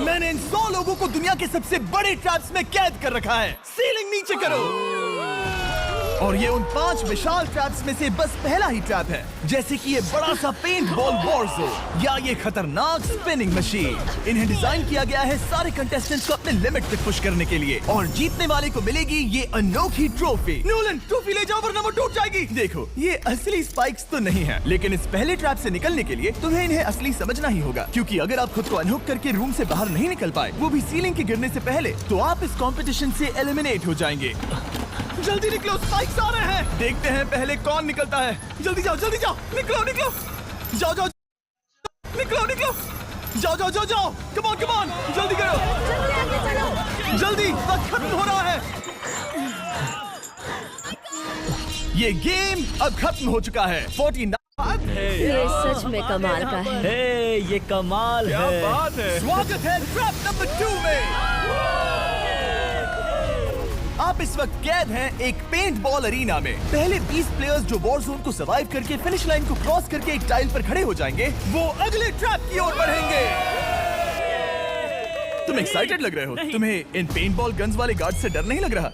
मैंने इन 100 लोगों को दुनिया के सबसे बड़े ट्रैप्स में कैद कर रखा है। सीलिंग नीचे करो। और ये उन 5 विशाल ट्रैप्स में से बस पहला ही ट्रैप है, जैसे कि ये बड़ा सा पेंट बॉल वॉरज़ोन या ये खतरनाक स्पिनिंग मशीन। इन्हें डिजाइन किया गया है सारे कंटेस्टेंट्स को अपने लिमिट तक पुश करने के लिए, और जीतने वाले को मिलेगी ये अनोखी ट्रॉफी। नोलन, ट्रॉफी ले जाओ वरना वो टूट जाएगी। देखो, ये असली स्पाइक्स तो नहीं है, लेकिन इस पहले ट्रैप से निकलने के लिए तुम्हें इन्हें असली समझना ही होगा, क्योंकि अगर आप खुद को अनहुक करके रूम से बाहर नहीं निकल पाए, वो भी सीलिंग के गिरने से पहले, तो आप इस कॉम्पिटिशन से एलिमिनेट हो जाएंगे। जल्दी निकलो, स्पाइक्स आ रहे हैं। देखते हैं पहले कौन निकलता है। जल्दी जाओ, निकलो, जाओ, निकलो, जाओ, कम ऑन, जल्दी करो, जल्दी, वक्त खत्म हो रहा है। ये गेम अब खत्म हो चुका है। 49 ये सच में कमाल का है। ये कमाल क्या है। बात है। स्वागत है ट्रैप नंबर 2 में। आप इस वक्त कैद हैं एक पेंट बॉल अरीना में। पहले 20 प्लेयर्स जो वॉर जोन को सर्वाइव करके फिनिश लाइन को क्रॉस करके एक टाइल पर खड़े हो जाएंगे, वो अगले ट्रैप की ओर बढ़ेंगे। तुम एक्साइटेड लग रहे हो। तुम्हें इन पेंट बॉल गन्स वाले गार्ड से डर नहीं लग रहा?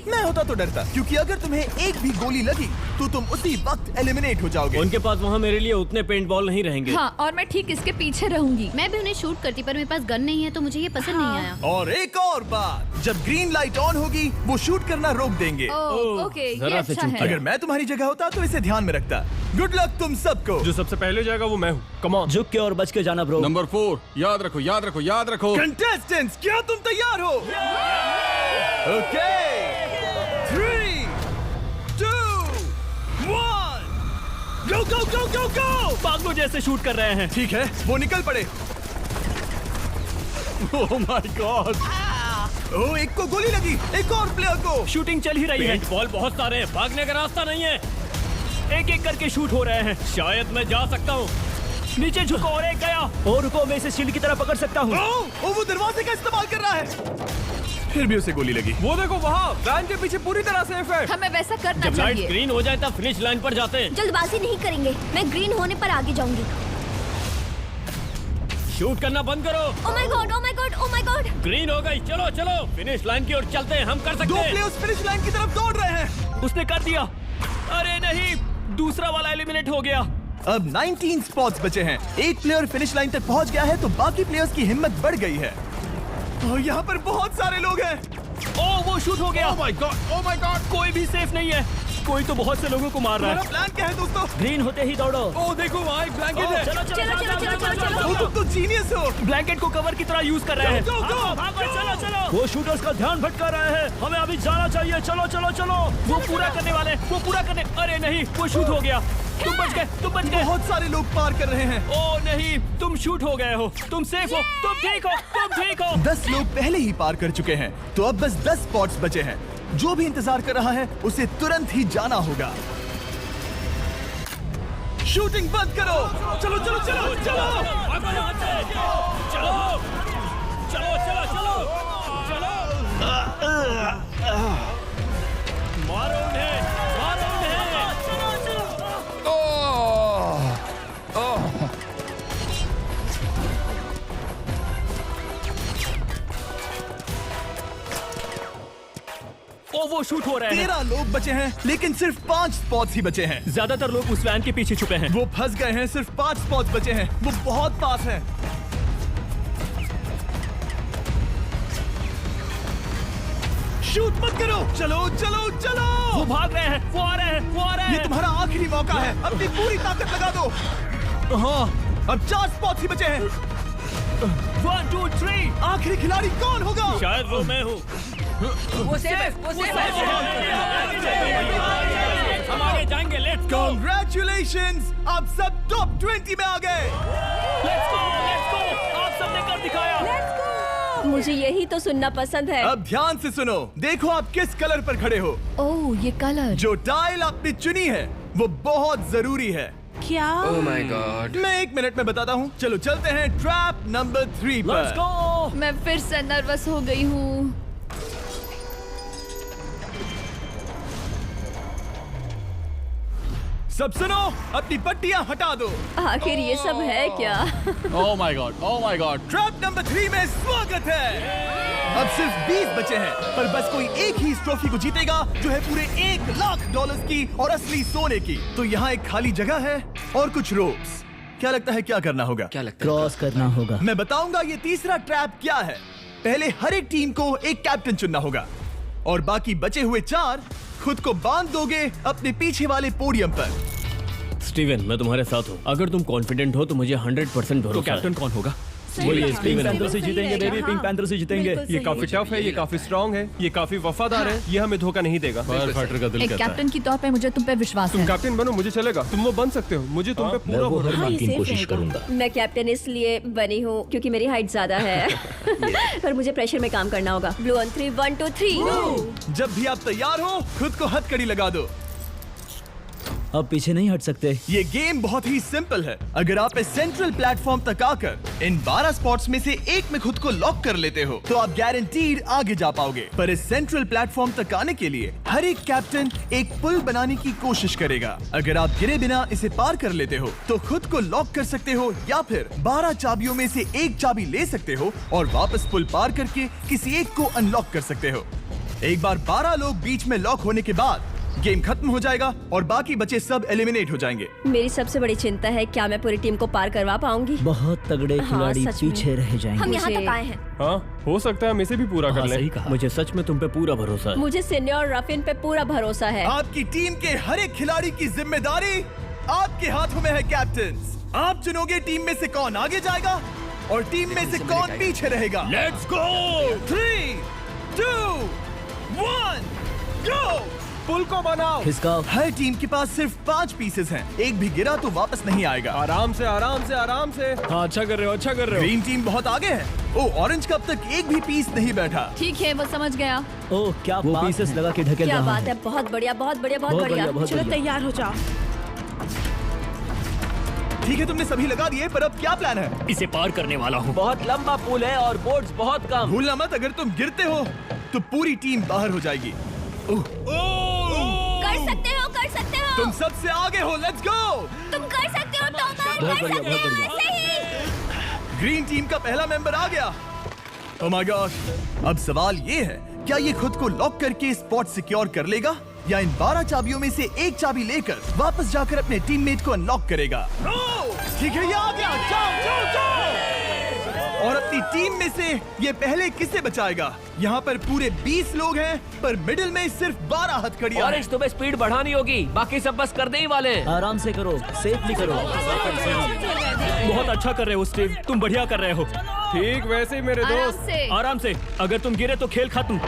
मैं होता तो डरता, क्योंकि अगर तुम्हें एक भी गोली लगी तो तुम उसी वक्त एलिमिनेट हो जाओगे। उनके पास वहाँ मेरे लिए उतने पेंट बॉल नहीं रहेंगे। हाँ, और मैं ठीक इसके पीछे रहूंगी। मैं भी उन्हें शूट करती, पर मेरे पास गन नहीं है तो मुझे ये पसंद नहीं आया। और एक और बात, जब ग्रीन लाइट ऑन होगी वो शूट करना रोक देंगे। ओके, ये जरा से अच्छा चूक है। अगर मैं तुम्हारी जगह होता तो इसे ध्यान में रखता। गुड लक तुम सबको। जो सबसे पहले जाएगा वो मैं हूँ। Come on. झुक के और बच के जाना ब्रो। नंबर 4, याद रखो। कंटेस्टेंट्स, क्या तुम तैयार हो? Okay, 3, 2, 1, go! पागलों जैसे शूट कर रहे हैं। ठीक है, वो निकल पड़े। Oh my God. ओह, एक को गोली लगी, एक और प्लेयर को। शूटिंग चल ही रही है। पेंट बॉल बहुत सारे हैं, भागने का रास्ता नहीं है। एक एक करके शूट हो रहे हैं। शायद मैं जा सकता हूँ। नीचे झुको और एक गया। और रुको, मैं इसे शील्ड की तरह पकड़ सकता हूँ। ओह, वो दरवाजे का इस्तेमाल कर रहा है। फिर भी उसे गोली लगी। वो देखो वहाँ, वैन के पीछे पूरी तरह सेफ है। हमें वैसा करना जब लाइट चाहिए। ग्रीन हो जाए तब फिनिश लाइन पर जाते हैं। जल्दबाजी नहीं करेंगे, मैं ग्रीन होने पर आगे जाऊंगी। शूट करना बंद करो। Oh my God. ग्रीन हो गई। चलो फिनिश लाइन की ओर चलते हैं। हम कर सकते 2 हैं। प्लेयर्स फिनिश लाइन की तरफ दौड़ रहे हैं। उसने कर दिया। अरे नहीं, दूसरा वाला एलिमिनेट हो गया। अब 19 स्पॉट्स बचे हैं। एक प्लेयर फिनिश लाइन तक पहुंच गया है, तो बाकी प्लेयर्स की हिम्मत बढ़ गई है। और यहाँ पर बहुत सारे लोग हैं। ओह, वो शूट हो गया। Oh my God. कोई भी सेफ नहीं है। कोई तो बहुत से लोगों को मार रहा तुम्हारा है। प्लान क्या है दोस्तों? ग्रीन होते ही दौड़ो। ओह देखो वहाँ एक ब्लैंकेट है। ओ, तुम तो जीनियस हो। ब्लैंकेट को कवर की तरह यूज कर रहे हैं। Go, go, go! चलो। वो शूटर्स का ध्यान भटका रहे हैं। हमें अभी जाना चाहिए। चलो। वो पूरा करने। अरे नहीं, वो शूट हो गया। तुम बच गए। बहुत सारे लोग पार कर रहे हैं। ओह नहीं, तुम शूट हो गए हो। तुम सेफ हो। तुम ठीक हो। 10 लोग पहले ही पार कर चुके हैं, तो अब बस 10 स्पॉट्स बचे हैं। जो भी इंतजार कर रहा है उसे तुरंत ही जाना होगा। शूटिंग बंद करो। चलो। मारो उन्हें। ओ, वो शूट हो रहे हैं। 13 लोग बचे हैं, लेकिन सिर्फ 5 स्पॉट्स ही बचे हैं। ज्यादातर लोग उस वैन के पीछे छुपे हैं। वो फंस गए हैं। सिर्फ 5 स्पॉट्स बचे हैं। वो बहुत पास है। शूट मत करो। चलो। वो भाग रहे हैं। वो आ रहे हैं। ये तुम्हारा आखिरी मौका है। अपनी पूरी ताकत लगा दो। हाँ, अब 4 स्पॉट्स ही बचे हैं। 1, 2, 3। आखिरी खिलाड़ी कौन होगा? शायद वो मैं हूँ। वो सेफ है। हम आगे जाएंगे। Let's go. Congratulations! आप सब टॉप 20 में आ गए। Let's go. आप सबने कर दिखाया। मुझे यही तो सुनना पसंद है। अब ध्यान से सुनो। देखो आप किस कलर पर खड़े हो। ओह, ये कलर। जो टाइल आपने चुनी है वो बहुत जरूरी है। क्या? Oh my God. मैं 1 मिनट में बताता हूँ। चलो चलते हैं ट्रैप नंबर 3 लेट्स पर। गो। मैं फिर से नर्वस हो गई हूँ। सब सुनो, अपनी पट्टियां हटा दो। आखिर ये सब है क्या? Oh my god. Oh my god. Trap number 3 में स्वागत है। अब सिर्फ 20 बचे हैं, पर बस कोई एक ही इस ट्रॉफी को जीतेगा जो है पूरे $1,00,000 की और असली सोने की। तो यहाँ एक खाली जगह है और कुछ रोप्स। क्या लगता है क्या करना होगा? क्या लगता है? क्रॉस करना होगा। मैं बताऊंगा ये तीसरा ट्रैप क्या है। पहले हर एक टीम को एक कैप्टन चुनना होगा और बाकी बचे हुए 4 खुद को बांध दोगे अपने पीछे वाले पोडियम पर। स्टीवन, मैं तुम्हारे साथ हूँ। अगर तुम कॉन्फिडेंट हो तो मुझे 100% भरोसा है। तो कैप्टन कौन होगा? बोलिए, पिंक पैंथर से जीतेंगे बेबी, पिंक पैंथर से जीतेंगे। ये काफी टफ है, ये काफी स्ट्रांग है, ये काफी वफादार है, ये हमें धोखा नहीं देगा। एक कैप्टन की तौर पे मुझे तुम पे विश्वास तुम है। कैप्टन बनो, मुझे चलेगा। तुम वो बन सकते हो, मुझे तुम पे पूरा भरोसा हाँ, है। ये कोशिश करूंगा। मैं कैप्टन इसलिए बनी हूँ क्योंकि मेरी हाइट ज्यादा है। पर मुझे प्रेशर में काम करना होगा। Blue on 3, 1 2 3। जब भी आप तैयार हो खुद को हथकड़ी लगा दो। अब पीछे नहीं हट सकते। ये गेम बहुत ही सिंपल है। अगर आप इस सेंट्रल प्लेटफॉर्म तक आकर इन 12 स्पॉट्स में से एक में खुद को लॉक कर लेते हो तो आप गारंटीड आगे जा पाओगे। पर इस सेंट्रल प्लेटफॉर्म तक आने के लिए हर एक कैप्टन एक पुल बनाने की कोशिश करेगा। अगर आप गिरे बिना इसे पार कर लेते हो तो खुद को लॉक कर सकते हो या फिर 12 चाबियों में से एक चाबी ले सकते हो और वापस पुल पार करके किसी एक को अनलॉक कर सकते हो। एक बार 12 लोग बीच में लॉक होने के बाद गेम खत्म हो जाएगा और बाकी बचे सब एलिमिनेट हो जाएंगे। मेरी सबसे बड़ी चिंता है क्या मैं पूरी टीम को पार करवा पाऊंगी। बहुत तगड़े हाँ, खिलाड़ी सच में। पीछे रह जाएंगे। हम यहाँ तक आए हैं। हाँ, हो सकता है हम इसे भी पूरा कर लें। सही कहा। मुझे सच में तुम पे पूरा भरोसा है। मुझे सीनियर रफिन पे पूरा भरोसा है। आपकी टीम के हर एक खिलाड़ी की जिम्मेदारी आपके हाथों में है कैप्टन। आप चुनोगे टीम में से कौन आगे जाएगा और टीम में से कौन पीछे रहेगा। Let's go. 3 2 1 गो। पुल को बनाओ। खिसकाओ। हर टीम के पास सिर्फ 5 पीसेस हैं। एक भी गिरा तो वापस नहीं आएगा। आराम से, आराम से, आराम से। हाँ, अच्छा कर रहे हो, अच्छा कर रहे हो। ग्रीन टीम बहुत आगे है। ओ, ऑरेंज का अब तक एक भी पीस नहीं बैठा। ठीक है, वो समझ गया। ओह, क्या वो पीसेस लगा के ढकेल क्या रहा बात है। है, बहुत बढ़िया, बहुत बढ़िया, बहुत बहुत बढ़िया। बढ़िया, बहुत चलो बढ़िया। तैयार हो जाओ। ठीक है, तुमने सभी लगा दिए, पर अब क्या प्लान है? इसे पार करने वाला हूँ। बहुत लंबा पुल है और बोर्ड्स बहुत कम। भूलना मत, अगर तुम गिरते हो तो पूरी टीम बाहर हो जाएगी। कर सकते हो, कर सकते हो। तुम सबसे आगे हो, लेट्स गो। तुम कर सकते हो, टॉमर, बहुत कर बढ़िया, सकते बहुत हो। बढ़िया। सही। ग्रीन टीम का पहला मेंबर आ गया। Oh my God. अब सवाल ये है, क्या ये खुद को लॉक करके स्पॉट सिक्योर कर लेगा या इन 12 चाबियों में से एक चाबी लेकर वापस जाकर अपने टीममेट को अनलॉक करेगा? ठीक है, ये आ गया। जाओ जाओ जाओ। और अपनी टीम में से ये पहले किसे बचाएगा? यहाँ पर पूरे 20 लोग हैं, पर मिडिल में सिर्फ 12 हथकड़ियां हैं। ऑरेंज, तुम्हें स्पीड बढ़ानी होगी, बाकी सब बस करने ही वाले हैं। आराम से करो, सेफली करो। बहुत अच्छा कर रहे हो स्टीव, तुम बढ़िया कर रहे हो। ठीक वैसे ही मेरे आराम दोस्त। से। आराम से, अगर तुम गिरे तो खेल खत्म।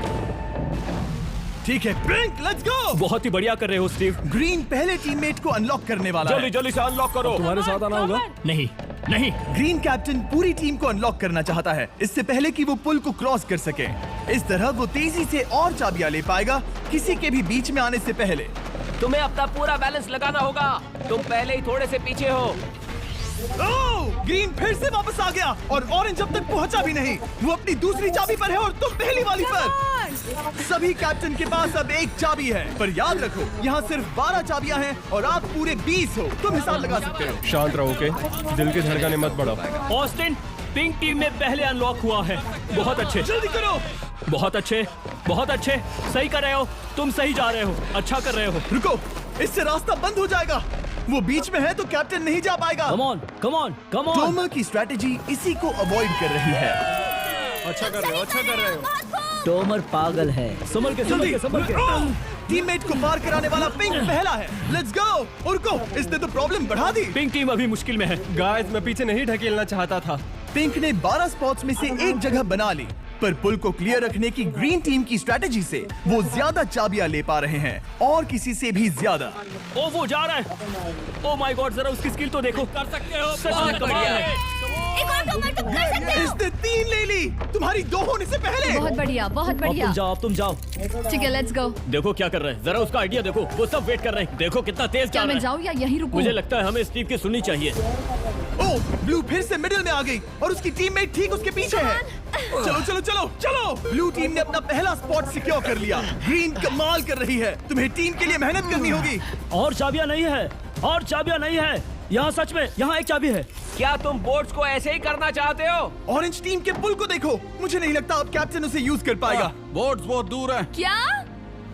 ठीक है, ब्रिंक, लेट्स गो। बहुत ही बढ़िया कर रहे हो स्टीव। ग्रीन पहले टीममेट को अनलॉक करने वाला है। जल्दी जल्दी से अनलॉक करो। तुम्हारे साथ आना होगा। नहीं नहीं, ग्रीन कैप्टन पूरी टीम को अनलॉक करना चाहता है इससे पहले कि वो पुल को क्रॉस कर सके। इस तरह वो तेजी से और चाबियां ले पाएगा किसी के भी बीच में आने से पहले। तुम्हें अपना पूरा बैलेंस लगाना होगा, तुम पहले ही थोड़े से पीछे हो। ओह, ग्रीन फिर से वापस आ गया और ऑरेंज अब तक पहुंचा भी नहीं। वो अपनी दूसरी चाबी पर है और तुम पहली वाली पर। सभी कैप्टन के पास अब एक चाबी है, पर याद रखो यहाँ सिर्फ 12 चाबियां हैं और आप पूरे 20 हो। तुम हिसाब लगा सकते हो। शांत रहो, ओके? दिल की धड़कनें मत बढ़ाओ। ऑस्टिन पिंक टीम में पहले अनलॉक हुआ है। बहुत अच्छे, जल्दी करो। बहुत अच्छे, बहुत अच्छे। सही कर रहे हो, तुम सही जा रहे हो, अच्छा कर रहे हो। रुको, इससे रास्ता बंद हो जाएगा। वो बीच में है तो कैप्टन नहीं जा पाएगा। Come on, come on, come on. Tomar की स्ट्रैटेजी इसी को अवॉइड कर रही है। अच्छा कर रहे हो, अच्छा कर रहे हो। टोमर पागल है। संभल के, संभल के, संभल के। टीममेट को पार कराने वाला पिंक पहला है। Let's go. रुको, इसने तो प्रॉब्लम बढ़ा दी। पिंक टीम अभी मुश्किल में है। गाइस, मैं पीछे नहीं ढकेलना चाहता था। पिंक ने 12 स्पॉट्स में से एक जगह बना ली, पर पुल को क्लियर रखने की ग्रीन टीम की स्ट्रैटेजी से वो ज्यादा चाबियां ले पा रहे हैं और किसी से भी ज्यादा। ओ, वो जा रहा है। ओ माय गॉड, जरा उसकी स्किल तो देखो। कर सकते हो, सच में कमाल है। एक और टॉमर, तुम कर सकते हो। इसने 3 ले ली, तुम्हारी 2 होने से पहले। बहुत बढ़िया, बहुत अब बढ़िया। तुम जाओ, अब तुम जाओ। ठीक है, लेट्स गो। देखो क्या कर रहे हैं, जरा उसका आइडिया देखो। वो सब वेट कर रहे हैं, देखो कितना तेज क्या जा मैं रहा है। जाऊँ या यहीं रुकूं? मुझे लगता है हमें स्टीव की सुननी चाहिए। ओह, ब्लू फिर से मिडिल में आ गई और उसकी टीममेट ठीक उसके पीछे है। चलो चलो चलो चलो। ब्लू टीम ने अपना पहला स्पॉट सिक्योर कर लिया। ग्रीन कमाल कर रही है, तुम्हें टीम के लिए मेहनत करनी होगी। और चाबियां नहीं है, और चाबियां नहीं है यहाँ। सच में यहाँ एक चाबी है। क्या तुम बोट्स को ऐसे ही करना चाहते हो? ऑरेंज टीम के पुल को देखो, मुझे नहीं लगता अब कैप्टन उसे यूज कर पाएगा। बोट्स बहुत दूर है। क्या?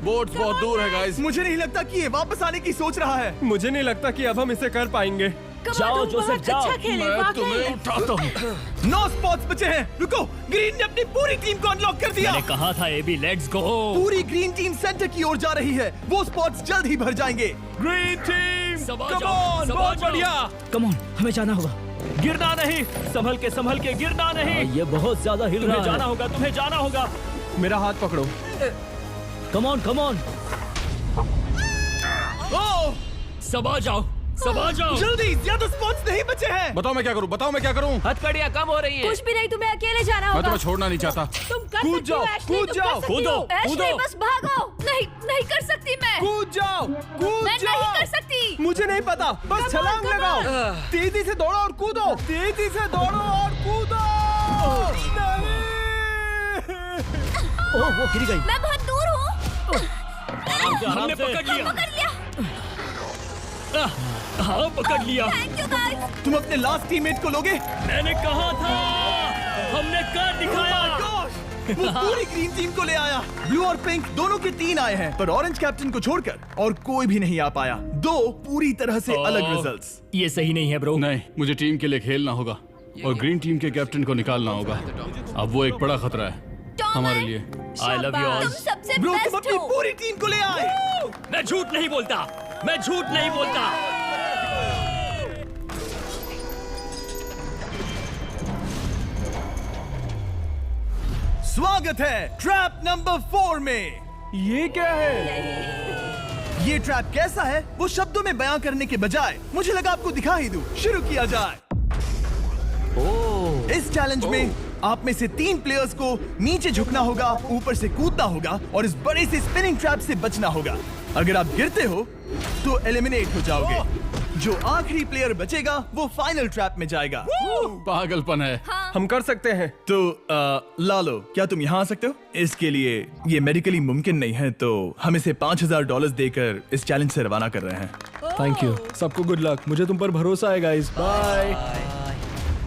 बोट्स बहुत दूर है गाइस। मुझे नहीं लगता कि ये वापस आने की सोच रहा है। मुझे नहीं लगता कि अब हम इसे कर पाएंगे। जाओ जोसेफ जाओ। मैं तुम्हें उठाता हूँ। 9 स्पॉट्स बचे हैं। रुको, ग्रीन ने अपनी पूरी टीम को अनलॉक कर दिया। मैंने कहा था एबी लेट्स गो। पूरी ग्रीन टीम सेंटर की ओर जा रही है। वो स्पॉट्स जल्द ही भर जाएंगे। ग्रीन टीम, कम ऑन, बहुत बढ़िया। कम ऑन, हमें जाना होगा। गिरना नहीं, संभल के गिरना नहीं। ये बहुत ज्यादा हिल रहा है। जाना होगा, तुम्हें जाना होगा। मेरा हाथ पकड़ो। Come on. ओह, सबा जाओ। जल्दी, ज्यादा स्पॉट्स नहीं बचे हैं। बताओ मैं क्या करूँ? हथकड़ियाँ कम हो रही हैं। कुछ भी नहीं, तुम्हें अकेले जाना मैं होगा। तुम्हें छोड़ना नहीं चाहता। तुम कर कूद सकती हो, जाओ, एशली, कूद तुम जाओ, कर सकती हो। कूदो, एशली, कूदो। बस भागो। नहीं कर सकती मैं। कूद जाओ। मैं नहीं कर सकती। मुझे नहीं पता, बस छलांग लगाओ। तेजी से दौड़ो और कूदो। ओह, वो गिर गई। मैं बहुत दूर हूँ। हमने पकड़ लिया। हाँ, पकड़ लिया। Thank you guys. तुम अपने लास्ट टीममेट को लोगे? मैंने कहा था, हमने कर दिखाया। वो पूरी ग्रीन टीम को ले आया। ब्लू और पिंक दोनों के 3 आए हैं, पर ऑरेंज कैप्टन को छोड़कर और कोई भी नहीं आ पाया। 2 पूरी तरह से अलग रिजल्ट्स। ये सही नहीं है ब्रो। नहीं, मुझे टीम के लिए खेलना होगा और ग्रीन टीम के कैप्टन को निकालना होगा। अब वो एक बड़ा खतरा है हमारे लिए। I love you all. तुम सबसे ब्रो, तुम बेस्ट अपनी हो। पूरी टीम को ले आए। मैं झूठ नहीं बोलता। स्वागत है ट्रैप नंबर 4 में। ये क्या है? ये ट्रैप कैसा है वो शब्दों में बयां करने के बजाय मुझे लगा आपको दिखा ही दूं। शुरू किया जाए। इस चैलेंज में आप में से 3 प्लेयर्स को नीचे झुकना होगा, ऊपर से कूदना होगा और इस बड़े से स्पिनिंग ट्रैप से बचना होगा। अगर आप गिरते हो तो एलिमिनेट हो जाओगे। जो आखिरी प्लेयर बचेगा वो फाइनल ट्रैप में जाएगा। पागलपन है। हम कर सकते हैं। तो लालो, क्या तुम यहाँ आ सकते हो? इसके लिए ये मेडिकली मुमकिन नहीं है, तो हम इसे $5000 देकर इस चैलेंज से रवाना कर रहे हैं। Thank you. सबको गुड लक। मुझे तुम पर भरोसा है गाइस। बाय।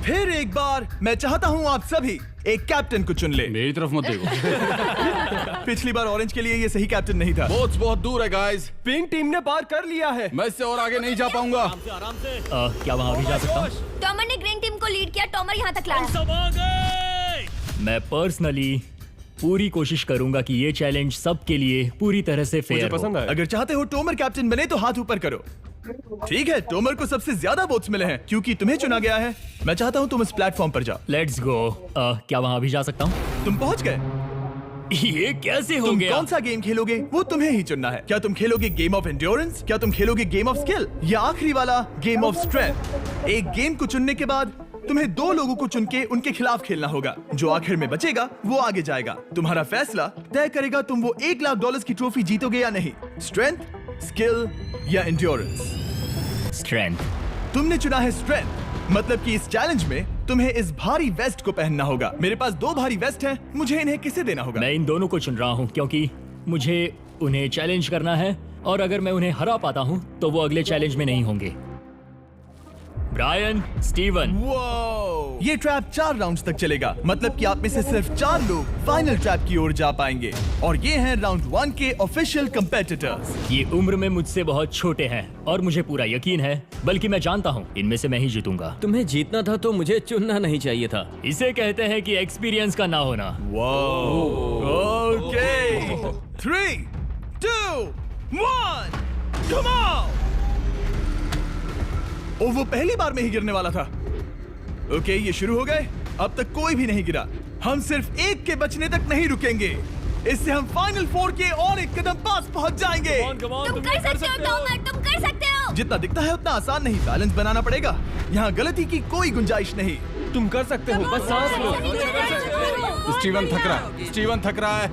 फिर एक बार मैं चाहता हूँ आप सभी एक कैप्टन को चुन ले। मेरी तरफ मत देखो। पिछली बार ऑरेंज के लिए ये सही कैप्टन नहीं था। बोट्स बहुत दूर है गाइस। पिंक टीम ने पार कर लिया है। मैं इससे और आगे नहीं जा पाऊंगा। आराम से। क्या वहाँ भी जा सकता हूँ? टॉमर ने ग्रीन टीम को लीड किया। टॉमर यहाँ तक लाया। सब आ गए। मैं पर्सनली पूरी कोशिश करूंगा कि ये चैलेंज सबके लिए पूरी तरह से मुझे फेयर हो। पसंद आया। अगर चाहते हो टोमर कैप्टन बने तो हाथ ऊपर करो। ठीक है, टोमर को सबसे ज्यादा वोट्स मिले हैं क्योंकि तुम्हें चुना गया है। मैं चाहता हूँ तुम इस प्लेटफॉर्म पर जाओ। Let's go. क्या वहाँ भी जा सकता हूँ? तुम पहुँच गए। ये कैसे हो तुम गया? कौन सा गेम खेलोगे वो तुम्हें ही चुनना है। क्या तुम खेलोगे गेम ऑफ एंड्योरेंस, क्या तुम खेलोगे गेम ऑफ स्किल, या आखिरी वाला गेम ऑफ स्ट्रेंथ? एक गेम को चुनने के बाद तुम्हें 2 लोगों को चुन के उनके खिलाफ खेलना होगा। जो आखिर में बचेगा वो आगे जाएगा। तुम्हारा फैसला तय करेगा तुम वो $1,00,000 की ट्रॉफी जीतोगे या नहीं। स्ट्रेंथ, स्किल या एंड्योरेंस। स्ट्रेंथ। तुमने चुना है स्ट्रेंथ, मतलब कि इस चैलेंज में तुम्हें इस भारी वेस्ट को पहनना होगा। मेरे पास 2 भारी वेस्ट हैं, मुझे इन्हें किसे देना होगा? मैं इन दोनों को चुन रहा हूँ क्योंकि मुझे उन्हें चैलेंज करना है और अगर मैं उन्हें हरा पाता हूँ तो वो अगले चैलेंज में नहीं होंगे। Brian, Steven. वो ये ट्रैप 4 राउंड्स तक चलेगा, मतलब कि आप में से सिर्फ 4 लोग फाइनल ट्रैप की ओर जा पाएंगे और ये हैं राउंड 1 के ऑफिशियल कंपेटिटर्स। ये उम्र में मुझसे बहुत छोटे हैं और मुझे पूरा यकीन है, बल्कि मैं जानता हूँ इनमें से मैं ही जीतूंगा। तुम्हें जीतना था तो मुझे चुनना नहीं चाहिए था। इसे कहते हैं कि एक्सपीरियंस का ना होना। Okay, 3, 2, 1, come on. ओ, वो पहली बार में ही गिरने वाला था। ओके, ये शुरू हो गए। अब तक कोई भी नहीं गिरा। हम सिर्फ एक के बचने तक नहीं रुकेंगे। इससे हम फाइनल 4 के और एक कदम पास पहुंच जाएंगे। तुम कर सकते हो टॉमर, तुम कर सकते हो। जितना दिखता है उतना आसान नहीं, बैलेंस बनाना पड़ेगा। यहाँ गलती की कोई गुंजाइश नहीं। तुम कर सकते हो, बस सांस लो। स्टीवन थक रहा है।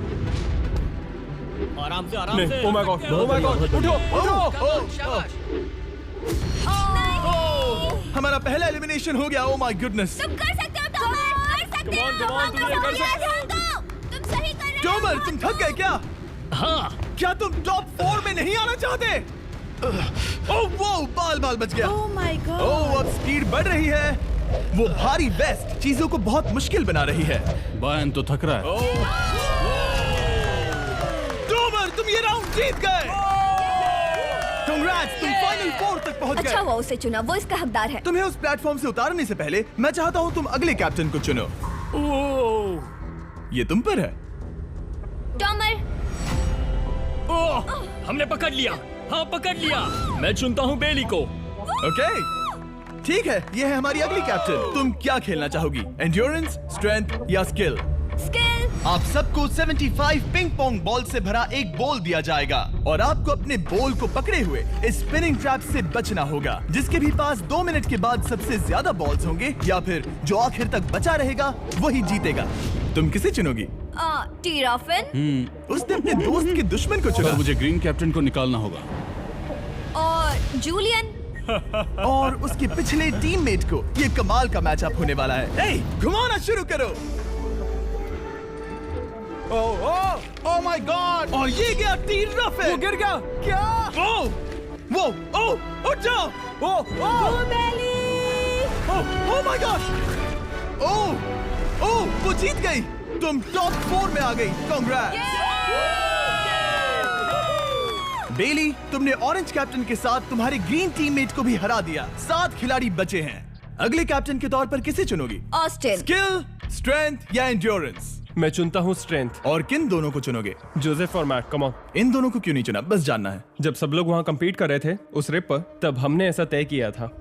आराम से, आराम से। Oh my God, oh my God, उठो। हमारा पहला एलिमिनेशन हो गया। Oh my goodness. तुम कर सकते हो टॉमर, कर सकते हो। तुम सही कर रहे हो। टॉमर, तुम थक गए क्या? हाँ। क्या तुम टॉप 4 में नहीं आना चाहते? ओह वो बाल बाल बच गया। Oh my God. ओह अब स्पीड बढ़ रही है। वो भारी वेस्ट चीजों को बहुत मुश्किल बना रही है। बायन तो थक रहा है। डोमर तुम ये राउंड जीत गए। कांग्रेट्स, तुम फाइनल 4 तक पहुंच गए। अच्छा हुआ उसे चुना, वो इसका हकदार है। तुम्हें उस प्लेटफॉर्म से उतारने से पहले मैं चाहता हूं तुम अगले कैप्टन को चुनो। ये तुम पर है। टॉमर, ओह, हमने पकड़ लिया। हाँ पकड़ लिया। मैं चुनता हूँ बेली को। ओके ठीक है, ये है हमारी अगली कैप्टन। तुम क्या खेलना चाहोगी, एंड्योरेंस, स्ट्रेंथ या स्किल? स्किल। आप सबको 75 पिंग पोंग बॉल से भरा एक बॉल दिया जाएगा और आपको अपने बॉल को पकड़े हुए इस स्पिनिंग ट्रैप से बचना होगा। जिसके भी पास 2 मिनट के बाद सबसे ज्यादा बॉल्स होंगे या फिर जो आखिर तक बचा रहेगा वही जीतेगा। तुम किसे चुनोगी? टीराफिन उसने अपने दोस्त के दुश्मन को पर चुना मुझे ग्रीन कैप्टन को निकालना होगा। और जूलियन। और उसके पिछले टीममेट को। ये कमाल का मैचअप होने वाला है। ए, घुमाना शुरू करो। Oh my God! और ये गया टीराफिन। वो गिर गया। क्या? वो उठ जाओ। Oh my God! ओह वो जीत गई। तुम टॉप 4 में आ गई। कांग्रेट्स बेली, तुमने ऑरेंज कैप्टन के साथ तुम्हारे ग्रीन टीममेट को भी हरा दिया। 7 खिलाड़ी बचे हैं। अगले कैप्टन के तौर पर किसे चुनोगी? ऑस्टिन। स्किल, स्ट्रेंथ या एंड्योरेंस? मैं चुनता हूँ स्ट्रेंथ। और किन दोनों को चुनोगे? जोसेफ और मैट, कम ऑन। इन दोनों को क्यों नहीं चुना, बस जानना है। जब सब लोग वहाँ compete कर रहे थे उस रिप पर, तब हमने ऐसा तय किया था।